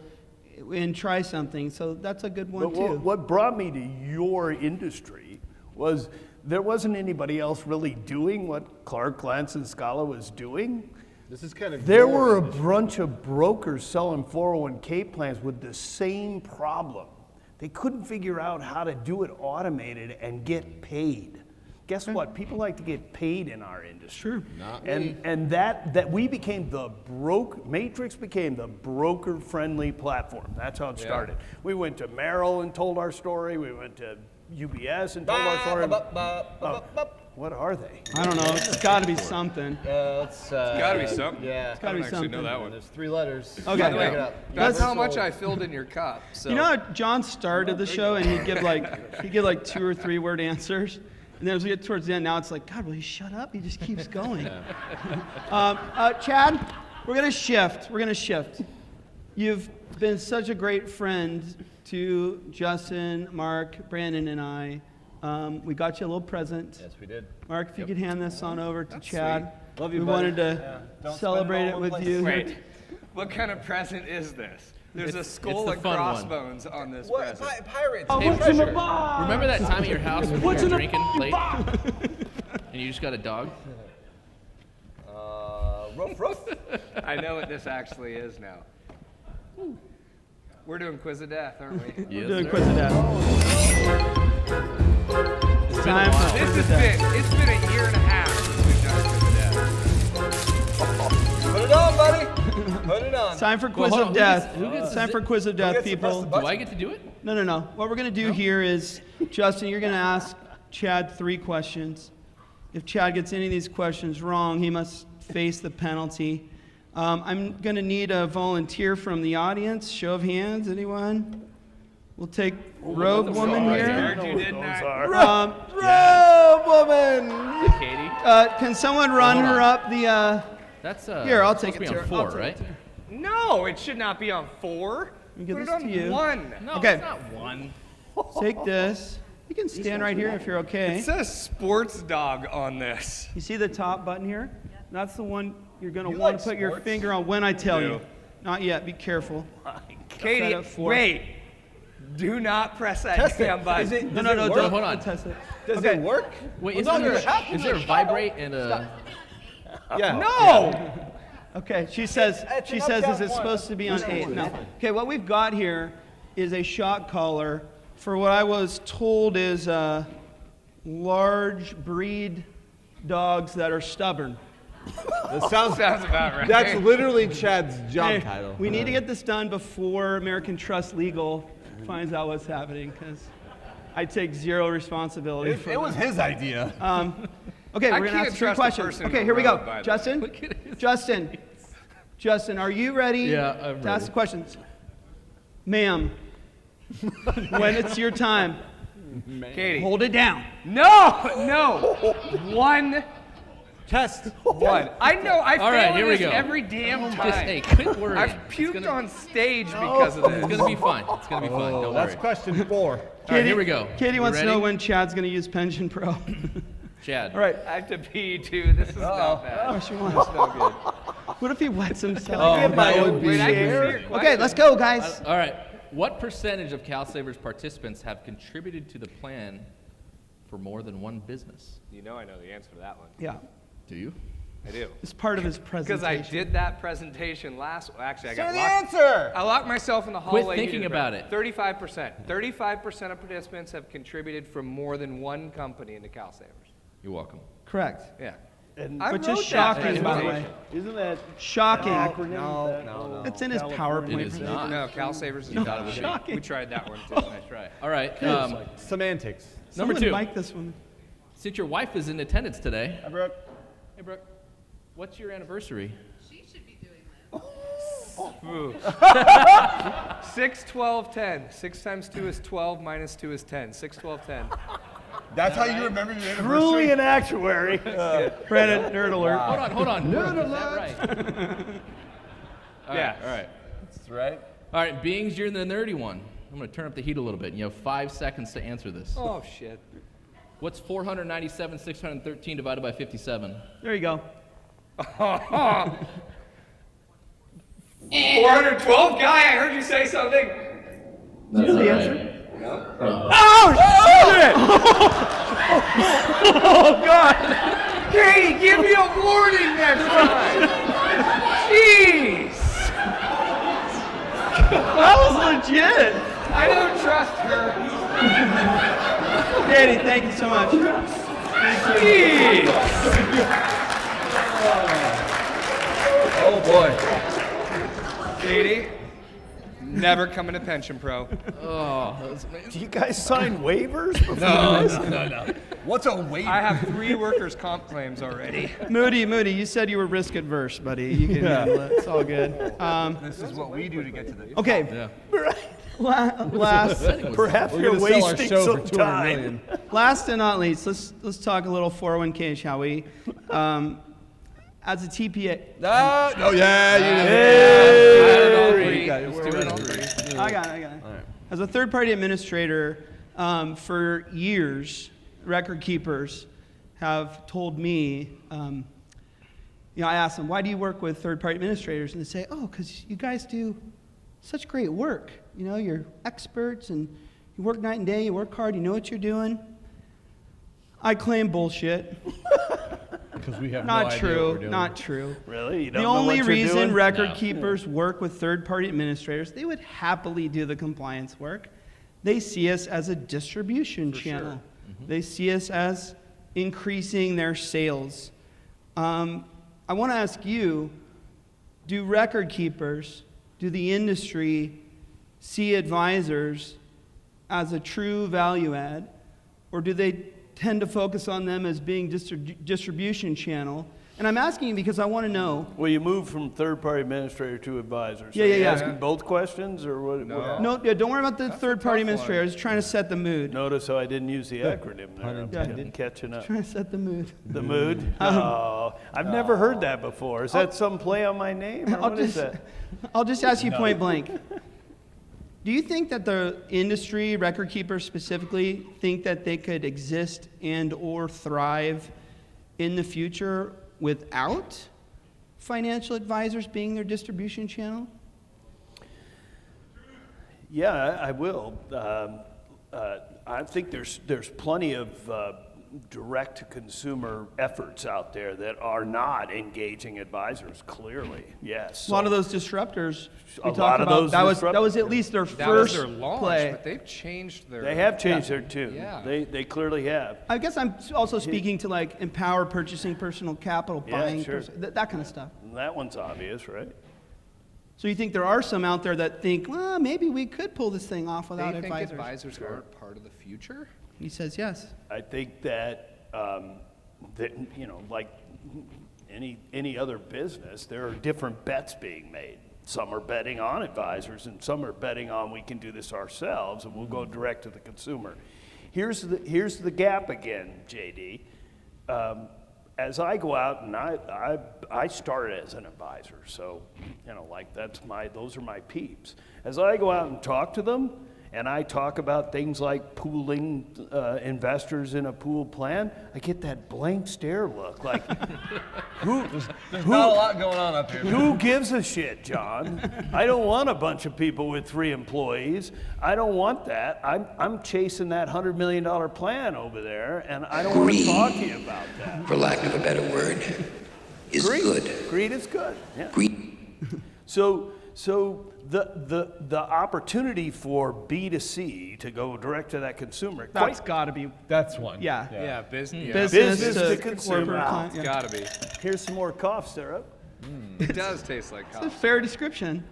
and try something. So that's a good one But too. what brought me to your industry was there wasn't anybody else really doing what Clark, Lance, and Scala was doing. This is kind of There were a bunch of brokers selling 401k plans with the same problem. They couldn't figure out how to do it automated and get paid. Guess what? People like to get paid in our industry. Sure. And that we became Matrix became the broker-friendly platform. That's how it started. We went to Merrill and told our story. We went to UBS and told our story. What are they? I don't know. It's got to be something. it's Gotta be something. Yeah. It's got to be something. know that one. There's 3 letters. Okay. By the way, Look it up. that's how much I filled in your cup. So. You know how John started the show and he'd give like 2 or 3 word answers, and then as we get towards the end, now it's like, God, will he shut up? He just keeps going. Chad, we're gonna shift. You've been such a great friend to Justin, Mark, Brandon, and I. We got you a little present. Yes, we did. Mark, if you could hand this on over to Chad. Love you, we buddy. wanted to Don't celebrate spend it it all in with one you. place. Wait, what kind of present is this? There's a It's skull the and fun one. crossbones on this present. Pirates. Oh, Hey, what's in the Fisher, box? remember that time at your house when What's you in were the drinking late box? and you just got a dog? Ruff. I know what this actually is now. We're doing Quiz of Death, aren't we? Yes, Doing sir. quiz of death. It's been a Time while. for This quiz has of death. it's been a year and a half since we've done Quiz of Death. Put it on, buddy. Put it on. Time for quiz hold of on, death. who gets It's time for it? quiz of death, gets to press people. the Do I get to do it? No. What we're going to do here is, Justin, you're going to ask Chad 3 questions. If Chad gets any of these questions wrong, he must face the penalty. I'm going to need a volunteer from the audience. Show of hands, anyone? We'll take Robe Woman I here. heard you, didn't I? Robe Woman! Katie? Can someone run Hold on. her up the... That's Here, I'll take supposed it to be to on her. 4, right? No, it should not be on 4. me give Put it this on to you. 1. No, Okay. it's not 1. Take this. You can stand right here if you're okay. It says sports dog on this. You see the top button here? That's the one you're going to You want like to put your sports? finger on when I tell I you. do. Not yet. Be careful. Katie, Set up 4. wait. Do not press that Test it. damn button. No. work? Don't, Hold on. don't test it. Does Okay. it work? Wait, Well, no, you have to is there a just vibrate and a... Yeah. No! Okay. She says. It's She an says, up, is it down, supposed one. to be on 8? No. Okay. What we've got here is a shock collar for what I was told is large breed dogs that are stubborn. That sounds Sounds about right. That's literally Chad's job Hey, title. we need to get this done before American Trust Legal finds out what's happening, because I take zero responsibility for It was his idea. Okay, I we're gonna can't ask 3 trust the questions. person in Okay, the here we road, go. by the Justin, way. Justin, are you ready Yeah, I'm to ask ready. the questions? Ma'am, when it's your time, Katie. hold it down. No! 1. Test. 1. I know. I All right, fail here we this go. every damn time. Just, hey, quit worrying. I've It's puked gonna- on stage because of It's this. gonna be fine. It's gonna be fine. Don't That's worry. question 4. All right, here we go. Katie You wants to ready? know when Chad's gonna use Pension Pro. Chad. All right, I have to pee too. This is not bad. question 1. No good. What if he wets himself? Oh, that would be Wait, I can see your Okay, question. let's go, guys. All right. What percentage of CalSavers participants have contributed to the plan for more than one business? You know I know the answer to that one. Yeah, Do you? I do. it's part of his presentation. Because I did that presentation last. Actually, I got Say the locked. answer. I locked myself in the Quit hallway. thinking about it. 35%. 35% of participants have contributed from more than one company into CalSavers. You're welcome. Correct. Yeah. And I Which wrote is that shocking, by the way. presentation. isn't that Shocking. acronym? No. It's in his It PowerPoint. is not. No, CalSavers is thought it not. would be. Shocking. We tried that one too. Nice try. All right. Semantics. Number Someone 2. mic this one. Since your wife is in attendance today, Hi, Brooke. hey Brooke, what's your anniversary? She should be doing this. Ooh. 6, 12, 10. 6 times 2 is 12, minus 2 is 10. 6, 12, 10. That's how you remember your anniversary? Truly an actuary. Brandon, nerd alert. Hold on. Brooke, is that right? All Yeah. right. All right. That's right. All right. Beings, you're the nerdy one. I'm going to turn up the heat a little bit, and you have 5 seconds to answer this. Oh, shit. What's 497,613 divided by 57? There you go. 412 guy, I heard you say something. That's the answer. Oh, shit! Oh, God! Katie, give me a warning next time. Jeez. That was legit. I don't trust her. Katie, thank you so much. Jeez. Oh boy. Katie, never coming to Pension Pro. Do you guys sign waivers before this? No. What's a waiver? I have 3 workers' comp claims already. Moody, you said you were risk adverse, buddy. You can handle it. It's all good. This is what we do to get to the. Okay. Last, Perhaps you're wasting some time. last and not least, let's talk a little 401k, shall we? As a TPA, Oh yeah, I got it. As a third-party administrator, for years, record keepers have told me, I asked them, why do you work with third-party administrators? And they say, oh, because you guys do such great work. You're experts, and you work night and day, you work hard, you know what you're doing. I claim bullshit. Because we have Not true. Not true. Really? You The don't know only what you're reason doing? record keepers work with third-party administrators, they would happily do the compliance work. They see us as a distribution channel. They see us as increasing their sales. I want to ask you, do record keepers, do the industry see advisors as a true value add, or do they tend to focus on them as being distribution channel? And I'm asking you because I want to know. Well, you move from third-party administrator to advisor. So Yeah, yeah, you're yeah. asking both questions, or what? No, don't worry about the third-party administrator. I was trying to set the mood. Notice how I didn't use the acronym there. Yeah. I'm catching up. Trying to set the mood. The mood? Oh, I've never heard that before. Is that some play on my name, or what is that? I'll just ask you point blank. Do you think that the industry, record keepers specifically, think that they could exist and or thrive in the future without financial advisors being their distribution channel? Yeah, I will. I think there's plenty of direct-to-consumer efforts out there that are not engaging advisors. Clearly, yes. A lot of those disruptors we A talked lot of about. those That was disruptors. at least their That was first their launch, play. but they've changed their. They have changed their tune. Yeah. They clearly have. I guess I'm also speaking to like empower purchasing, personal capital, Yeah, buying, sure. that kind of stuff. That one's obvious, right? So you think there are some out there that think, well, maybe we could pull this thing off They without think advisors? advisors aren't part of the future? He says yes. I think that, like any other business, there are different bets being made. Some are betting on advisors, and some are betting on we can do this ourselves, and we'll go direct to the consumer. Here's the gap again, JD. As I go out, and I started as an advisor, so those are my peeps. As I go out and talk to them, and I talk about things like pooling investors in a pooled plan, I get that blank stare look, like, There's not a lot going on up here. who gives a shit, John? I don't want a bunch of people with 3 employees. I don't want that. I'm chasing that $100 million plan over there, and I don't want to talk to you about that. For lack of a better word, is Greed. good. Greed is good. Yeah. Greed. So the opportunity for B2C to go direct to that consumer, That's got to be, That's one. yeah. Yeah, business. Business to corporate consumer. client, It's yeah. gotta be. here's some more cough syrup. It does taste like It's a coffee. fair description.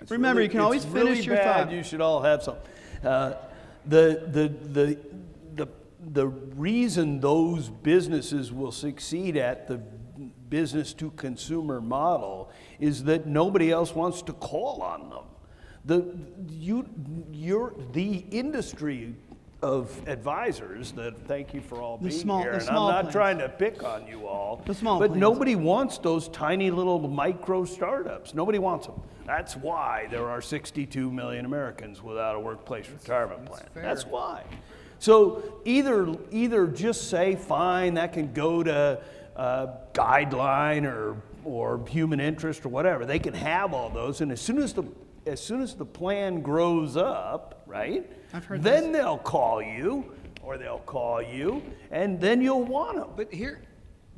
It's Remember, you can always it's finish really your bad. thought. You should all have some. The reason those businesses will succeed at the business to consumer model is that nobody else wants to call on them. The industry of advisors that, thank you for all being here, and I'm small not plans. trying to pick on you all, The small but plans. nobody wants those tiny little micro startups. Nobody wants them. That's why there are 62 million Americans without a workplace retirement plan. fair. That's why. So either just say, fine, that can go to Guideline or or human interest or whatever. They can have all those, and as soon as the plan grows up, right? I've heard then they'll call you, and then you'll want them.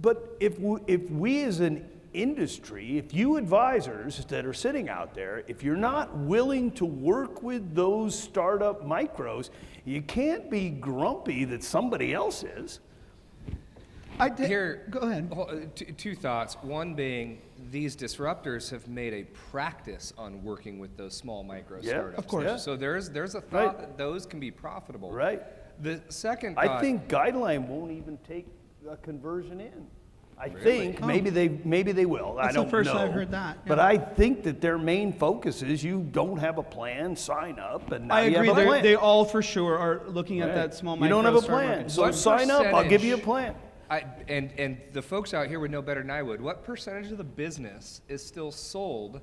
But if we as an industry, if you advisors that are sitting out there, if you're not willing to work with those startup micros, you can't be grumpy that somebody else is. Go ahead. Two thoughts. One being, these disruptors have made a practice on working with those small micro startups. Of course. Yeah. So there's a thought that those can be profitable. Right. The second thought, I think Guideline won't even take a conversion in. I Really? think maybe they will. That's I don't the first know. I've heard that. But yeah. I think that their main focus is you don't have a plan, sign up, and now I you agree. have a plan. They all for sure are looking at Right. that small You micro don't have a startup plan, market. so What sign up. I'll give you a percentage- plan. And the folks out here would know better than I would. What percentage of the business is still sold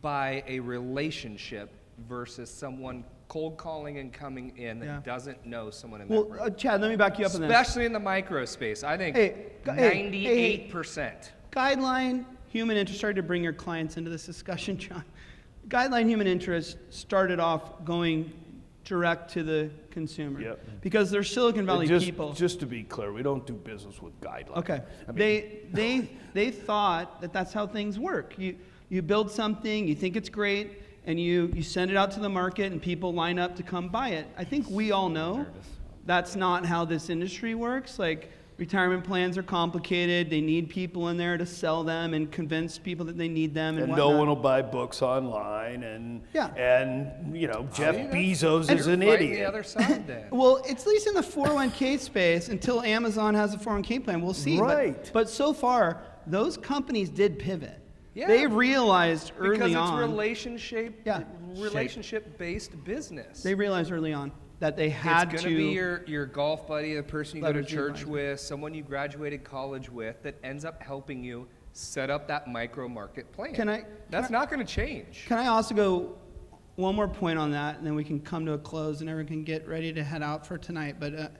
by a relationship versus someone cold calling and coming in that Yeah. doesn't know someone in Well, that room? Chad, let me back you up on this. Especially in the micro space. I think Hey, 98%. Guideline Human Interest, sorry to bring your clients into this discussion, John. Guideline Human Interest started off going direct to the consumer. Yep. Because they're Silicon Valley people. Just to be clear, we don't do business with Guideline. Okay. I mean, They thought that that's how things work. You build something, you think it's great, and you send it out to the market, and people line up to come buy it. I think we all know that's not how this industry works. Like, retirement plans are complicated. They need people in there to sell them and convince people that they need them and no whatnot. one will buy books online, and Yeah. and Jeff See, Bezos is an Fighting idiot. the other side then. Well, it's at least in the 401k space until Amazon has a 401k plan. We'll see. Right. But so far, those companies did pivot. Yeah. They realized Because early it's on. relationship-based business. They realized early on that they had it's to. going to be your golf buddy, the person you go to leverage your church advisor. with, someone you graduated college with, that ends up helping you set up that micro market plan. That's not going to change. Can I also go one more point on that, and then we can come to a close, and everyone can get ready to head out for tonight. But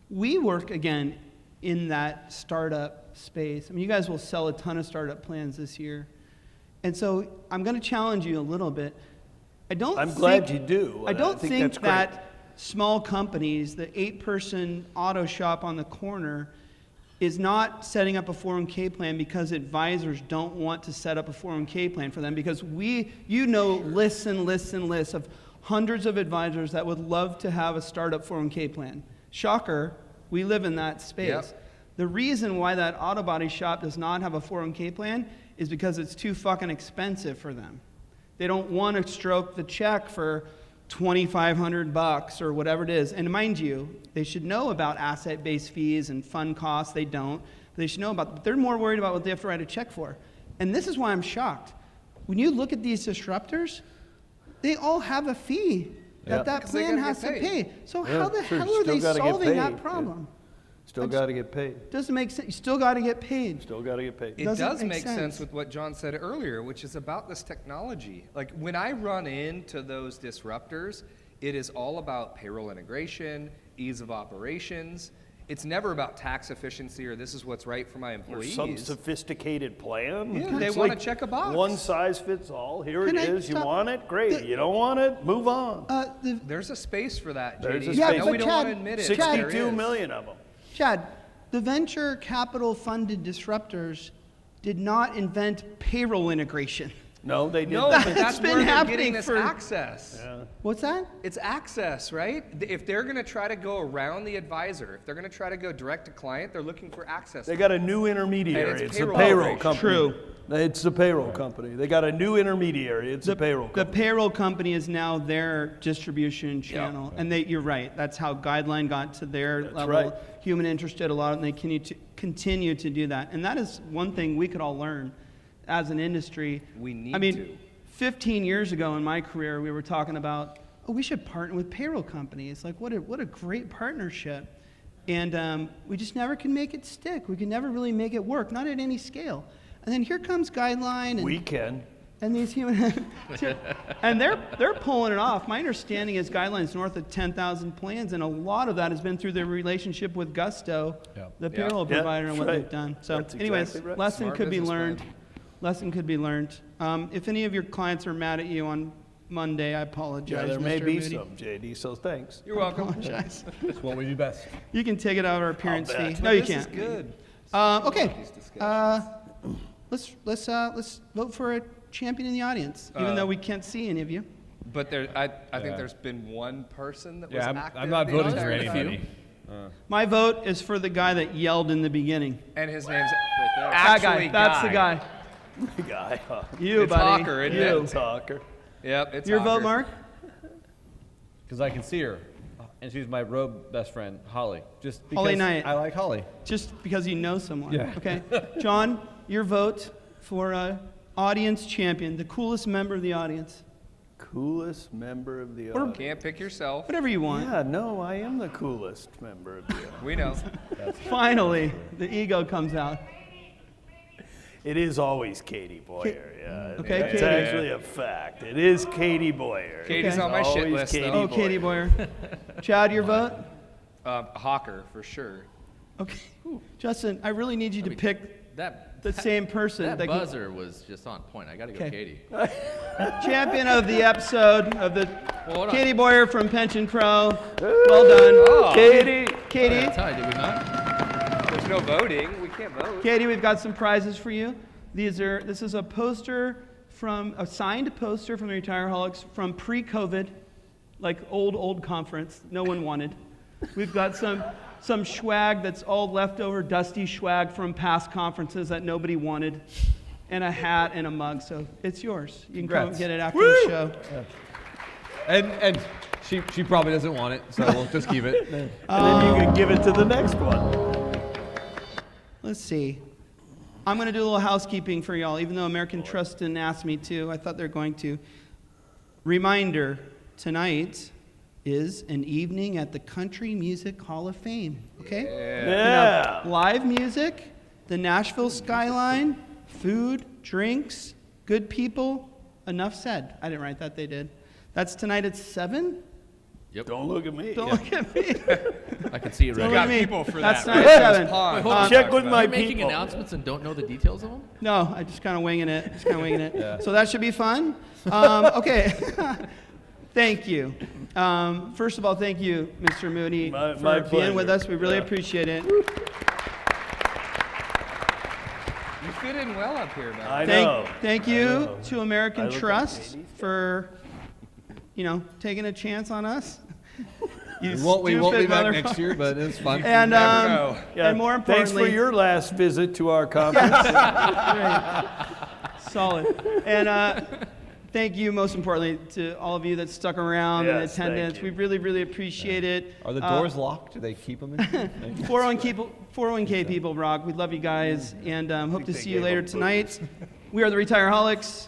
we work again in that startup space. I mean, you guys will sell a ton of startup plans this year, and so I'm going to challenge you a little bit. I'm glad you do. I don't think that's great. that small companies, the 8-person auto shop on the corner, is not setting up a 401k plan because advisors don't want to set up a 401k plan for them, because lists and lists and lists of hundreds of advisors that would love to have a startup 401k plan. Shocker, we live in that space. Yep. The reason why that auto body shop does not have a 401k plan is because it's too fucking expensive for them. They don't want to stroke the check for $2,500 or whatever it is. And mind you, they should know about asset-based fees and fund costs. They don't. They should know about, but they're more worried about what they have to write a check for. And this is why I'm shocked. When you look at these disruptors, they all have a fee that Because they plan gotta has get to paid. pay. So Yeah, how the sure, hell you are still they gotta get solving that paid. problem? Still got to get paid. Doesn't make sense. You still got to get paid. Still got to get paid. It Doesn't does make make sense. sense with what John said earlier, which is about this technology. Like, when I run into those disruptors, it is all about payroll integration, ease of operations. It's never about tax efficiency or this is what's right for my Or employees. some sophisticated plan. Yeah, they It's wanna like check a box. One size fits all. Here Can it I is. You stop? want it? Great. You don't want it? Move on. There's a space for that, There's JD. a I space. know Yeah, we but don't want to Chad, admit it. Chad- but there 62 is. million of them. Chad, the venture capital funded disruptors did not invent payroll integration. No, they didn't. No, but That's that's been where they're happening getting this for- access. What's that? It's access, right? If they're going to try to go around the advisor, if they're going to try to go direct to client, they're looking for access. They got a new intermediary. And It's it's a payroll payroll operation. company. True. It's the payroll company. They got a new intermediary. It's a payroll The company. payroll company is now their distribution channel. And you're right. That's how Guideline got to their level. right. Human Interest did a lot, and they continue to do that. And that is one thing we could all learn as an industry. We need I mean, to. 15 years ago in my career, we were talking about, we should partner with payroll companies. Like, what a great partnership. And we just never can make it stick. We can never really make it work, not at any scale. And then here comes Guideline. And We can. And these human, and they're pulling it off. My understanding is guidelines north of 10,000 plans, and a lot of that has been through their relationship with Gusto, the payroll provider, and what they've done. So, That's anyways, exactly right. lesson Smart could be business learned. plan. Lesson could be learned. If any of your clients are mad at you on Monday, I apologize. Yeah, there may Mr. be Moody. some, JD, so thanks. You're welcome. Apologize. That's what we do best. You can take it out of our appearance I'll fee. bet. No, you This is can't. good. Okay. These discussions. Let's vote for a champion in the audience, even though we can't see any of you. But I think there's been one person that was Yeah, active. I'm not the voting for entire time. anybody. My vote is for the guy that yelled in the beginning. And his name's That actually guy. That's the guy. Guy, huh? You, It's buddy. Hawker, isn't you. it? Talker. Yep, it's Your Hawker. vote, Mark? Because I can see her. And she's my robe best friend, Holly. Just because Holly Knight. I like Holly. Just because you know someone. Yeah. Okay. John, your vote for audience champion, the coolest member of the audience. Coolest member of the Or- audience. Can't pick yourself. Whatever you want. Yeah, no, I am the coolest member of the audience. We know. Finally, the ego comes out. It is always Katie Boyer. Yeah, Okay, it's Katie. actually a fact. It is Katie Boyer. Katie's Okay. on my shit Always list, Katie though. Oh, Katie Boyer. Chad, your vote? Hawker, for sure. Okay. Justin, I really need you to pick That the same person. that that can- buzzer was just on point. I got to go Okay. Katie. champion of the episode of the Well, hold on. Katie Boyer from Pension Pro. Well done. Oh. Katie. Katie, Tie, did we not? There's no voting. We can't vote. Katie, we've got some prizes for you. This is a poster a signed poster from the Retireholics from pre-COVID, like old conference. No one wanted. We've got some swag that's all leftover dusty swag from past conferences that nobody wanted, and a hat and a mug. So it's yours. You can come Congrats. get it after the show. And she probably doesn't want it, so we'll just keep it. And then you can give it to the next one. Let's see. I'm going to do a little housekeeping for y'all, even though American Trust didn't ask me to. I thought they were going to. Reminder, tonight is an evening at the Country Music Hall of Fame, okay? Yeah. Live music, the Nashville skyline, food, drinks, good people. Enough said. I didn't write that, they did. That's tonight at 7? Yep. Don't look at me. Don't look at me. I can see it Don't right look got at me. people for That's that, tonight right? at 7. Pond. hold on. Check with my You're making people. announcements and don't know the details of them? No, I just kind of winging it. So that should be fun. Okay. Thank you. First of all, thank you, Mr. Moody, My for being with pleasure. us. We really Yeah. appreciate it. You fit in well up here, man. I know. Thank I you know. to I American look like Trust Katie. for, taking a chance on us. You We won't be stupid back next motherfucker. year, but it's fun. And, never know. Yeah, and more thanks importantly, for your last visit to our conference. solid. And thank you, most importantly, to all of you that stuck around in Yes, thank attendance. you. We really, really appreciate it. Are the doors locked? Do they keep them in? 401k people rock. We love you guys, and hope to they see you gave later them tonight. We are the Retireholics.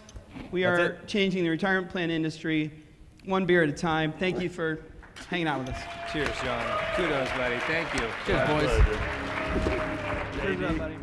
We That's are it. changing the retirement plan industry one beer at a time. Thank you for hanging out with us. Cheers, John. Kudos, buddy. Thank you. Cheers, boys. Pleasure. Cheers, everybody.